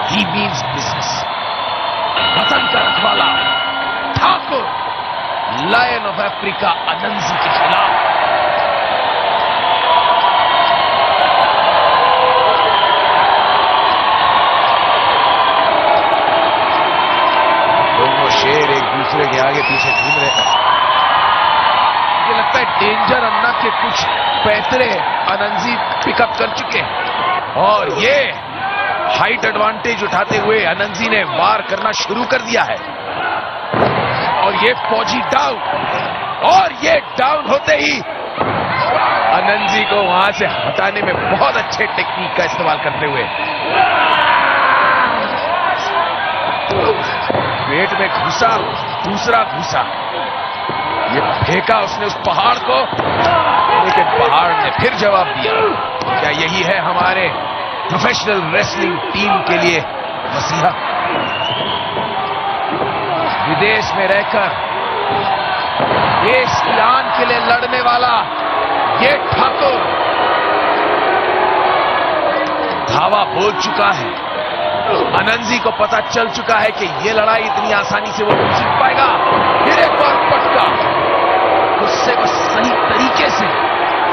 ही means business. वतन का रखवाला ठाकुर लायन ऑफ अफ्रीका अनंजी के खिलाफ। दोनों शेर एक दूसरे के आगे पीछे घूम रहे हैं। मुझे लगता है डेंजर अन्ना के कुछ पैतरे अनंजी पिकअप कर चुके हैं और ये हाइट एडवांटेज उठाते हुए अनंजी ने वार करना शुरू कर दिया है। और ये फौजी डाउन, और ये डाउन होते ही अनंजी को वहां से हटाने में बहुत अच्छे टेक्निक का इस्तेमाल करते हुए पेट में घुसा, दूसरा घुसा, ये फेंका उसने उस पहाड़ को, लेकिन पहाड़ ने फिर जवाब दिया। क्या यही है हमारे प्रोफेशनल रेसलिंग टीम के लिए मसीहा? विदेश में रहकर देश की आन के लिए लड़ने वाला ये ठाकुर धावा बोल चुका है। अनंजी को पता चल चुका है कि यह लड़ाई इतनी आसानी से वो नहीं जीत पाएगा। फिर एक बार पटका, गुस्से को सही तरीके से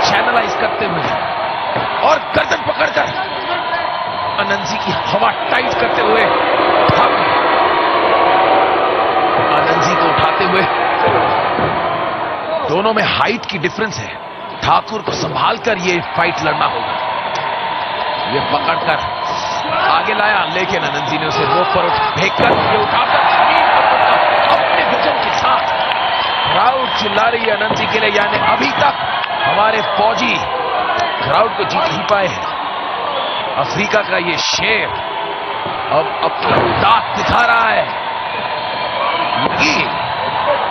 चैनलाइज करते हुए और गर्दन पकड़कर अनंजी की हवा टाइट करते हुए अनंजी को उठाते हुए। दोनों में हाइट की डिफरेंस है। ठाकुर को संभाल कर ये फाइट लड़ना होगा। ये पकड़कर आगे लाया, लेकिन अनंजी ने उसे रोक पर फेंककर ये उठाकर जमीन पर पटका अपने वजन के साथ। क्राउड चिल्ला रही है अनंजी के लिए, यानी अभी तक हमारे फौजी क्राउड को जीत नहीं पाए हैं। अफ्रीका का ये शेर अब अपना दांत दिखा रहा है।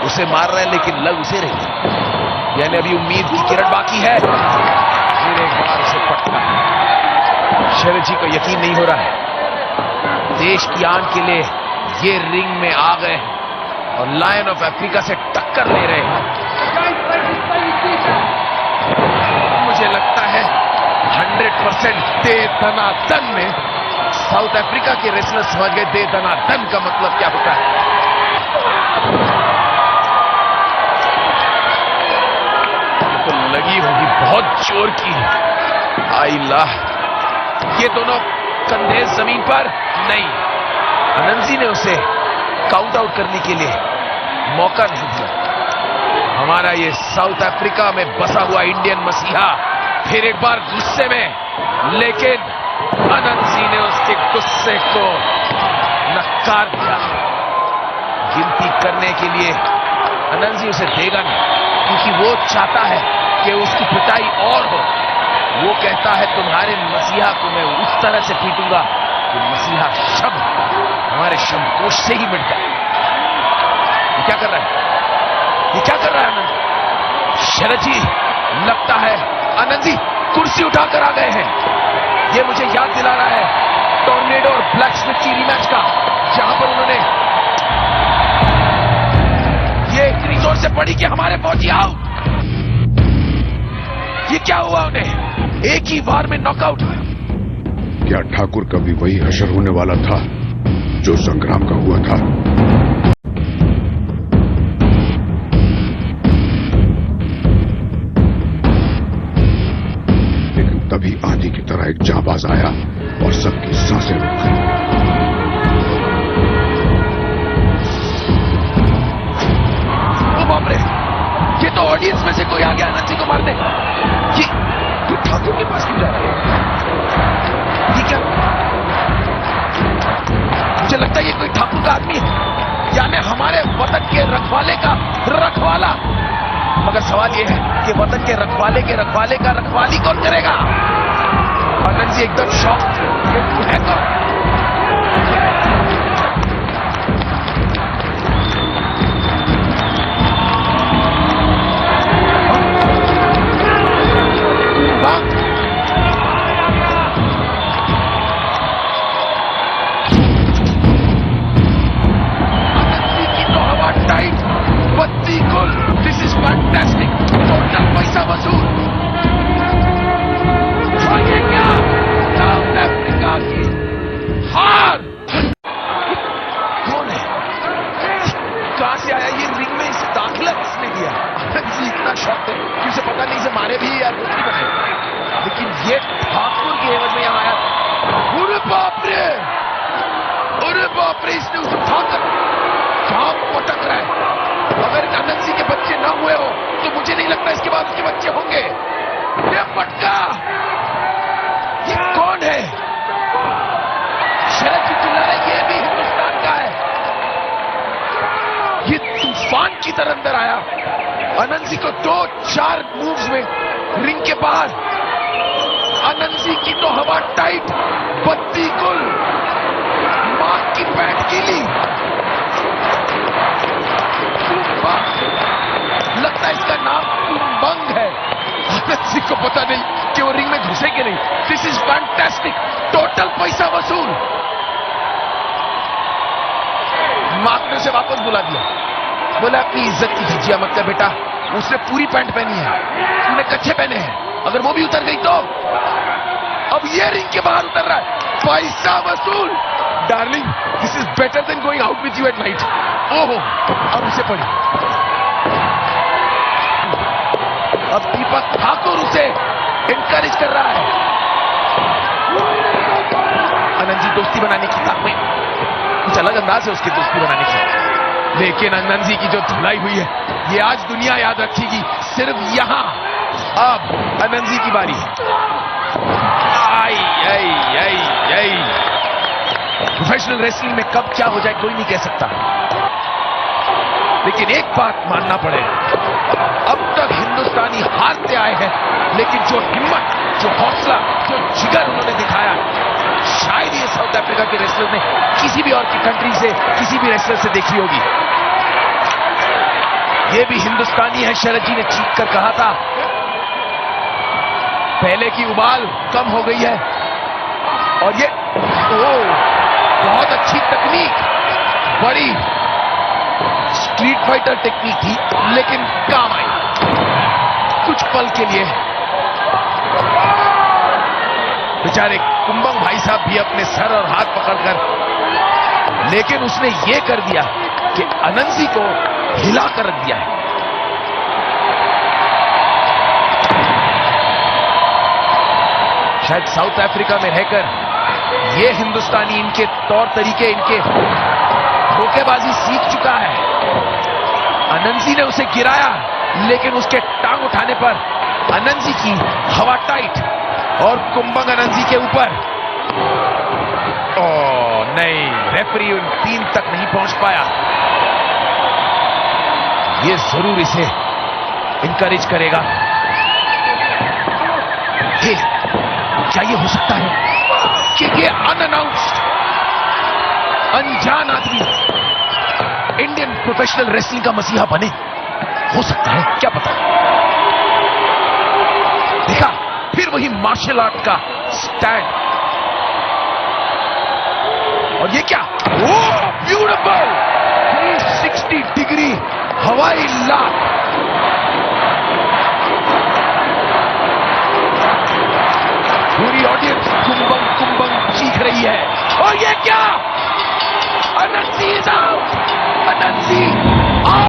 उसे मार रहा है लेकिन लग उसे रही, यानी अभी उम्मीद की किरण बाकी है। फिर एक बार उसे पटका। शरद जी को यकीन नहीं हो रहा है। देश की आन के लिए ये रिंग में आ गए और लायन ऑफ अफ्रीका से टक्कर ले रहे हैं। मुझे लगता है 100% दे दनादन में साउथ अफ्रीका के रेसलर समझ गए दे दनादन का मतलब क्या होता है। तो लगी होगी बहुत जोर की। आइला, ये दोनों कंधे जमीन पर नहीं। अनंजी ने उसे काउंट आउट करने के लिए मौका नहीं दिया। हमारा ये साउथ अफ्रीका में बसा हुआ इंडियन मसीहा फिर एक बार गुस्से में, लेकिन अनंजी ने उसके गुस्से को नकार दिया। गिनती करने के लिए अनंजी उसे देगा नहीं, क्योंकि वो चाहता है कि उसकी पिटाई और हो। वो कहता है तुम्हारे मसीहा को मैं उस तरह से पीटूंगा कि मसीहा शब्द हमारे शब्दकोश से ही मिट जाए। ये क्या कर रहा है? ये क्या कर रहा है अनंजी? शरद जी, लगता है अनंजी कुर्सी उठाकर आ गए हैं। ये मुझे याद दिला रहा है टॉर्नेडो और ब्लैक स्मिथ की रीमैच का, जहां पर उन्होंने ये इतनी जोर से पड़ी कि हमारे फौजी आउट। ये क्या हुआ उन्हें? एक ही बार में नॉकआउट। क्या ठाकुर का भी वही हशर होने वाला था जो संग्राम का हुआ था? लेकिन तभी आंधी की तरह एक जाबाज आया और सबकी सांसें रुक गई। ओ बाप रे, ये तो ऑडियंस में से कोई आ गया अनंजी को मारने। ये ठाकुर के पास क्यों जा रहा है? ये क्या? मुझे लगता है ये कोई ठाकुर का आदमी है, यानी हमारे वतन के रखवाले का रखवाला। मगर सवाल ये है कि वतन के रखवाले का रखवाली कौन करेगा? अनंजी एकदम शॉक। ये है कौन? उसके बच्चे होंगे। ये पटका, ये कौन है? शरद जी चिल्ला रहे, ये भी हिंदुस्तान का है। ये तूफान की तरह अंदर आया। अनंजी को 2-4 मूव्स में रिंग के बाहर। अनंजी की तो हवा टाइट, बत्ती गुल, मां की पैंट गीली। लगता है इसका नाम कुंबंग है। अनंजी को पता नहीं कि वो रिंग में घुसे कि नहीं। दिस इज फैंटास्टिक, टोटल पैसा वसूल। मां ने उसे वापस बुला दिया, बोला अपनी इज्जत की झिझिया मत कर बेटा, उसने पूरी पैंट पहनी है, तूने कच्चे पहने हैं, अगर वो भी उतर गई तो। अब ये रिंग के बाहर उतर रहा है, पैसा वसूल। Darling, this is better than going out with you at night. ओहो, अब उसे पड़ी। अब दीपक ठाकुर उसे इनकरेज कर रहा है। अनंजी दोस्ती बनाने की ताक में, कुछ अलग अंदाज है उसकी दोस्ती बनाने की। लेकिन अनंजी की जो धुलाई हुई है, ये आज दुनिया याद रखेगी, सिर्फ यहां। अब अनंजी की बारी। आई आई आई आई। प्रोफेशनल रेसलिंग में कब क्या हो जाए कोई नहीं कह सकता, लेकिन एक बात मानना पड़ेगा, अब तक हिंदुस्तानी हारते आए हैं, लेकिन जो हिम्मत, जो हौसला, जो जिगर उन्होंने दिखाया, शायद ये साउथ अफ्रीका के रेसलर ने किसी भी और की कंट्री से, किसी भी रेसलर से देखी होगी। ये भी हिंदुस्तानी है, शरद जी ने चीख कर कहा था। पहले की उबाल कम हो गई है, और ये बहुत अच्छी तकनीक, बड़ी स्ट्रीट फाइटर टेक्निक थी, लेकिन काम आई कुछ पल के लिए। बेचारे कुंबंग भाई साहब भी अपने सर और हाथ पकड़कर, लेकिन उसने ये कर दिया कि अनंजी को हिला कर रख दिया है। शायद साउथ अफ्रीका में रहकर ये हिंदुस्तानी इनके तौर तरीके, इनके धोखेबाजी सीख चुका है। अनंजी ने उसे गिराया, लेकिन उसके टांग उठाने पर अनंजी की हवा टाइट और कुंबंग अनंजी के ऊपर। ओह नहीं, रेफरी उन 3 तक नहीं पहुंच पाया। ये जरूर इसे इनकरेज करेगा। क्या ये हो सकता है कि ये अनअनाउंस्ड अनजान आदमी इंडियन प्रोफेशनल रेसलिंग का मसीहा बने? हो सकता है, क्या पता। देखा, फिर वही मार्शल आर्ट का स्टैंड। और ये क्या, ओह ब्यूटीफुल 360 डिग्री हवाई लात। पूरी ऑडियंस कुंबंग कुंबंग चीख रही है। और ये क्या, अनंजी इज आउट।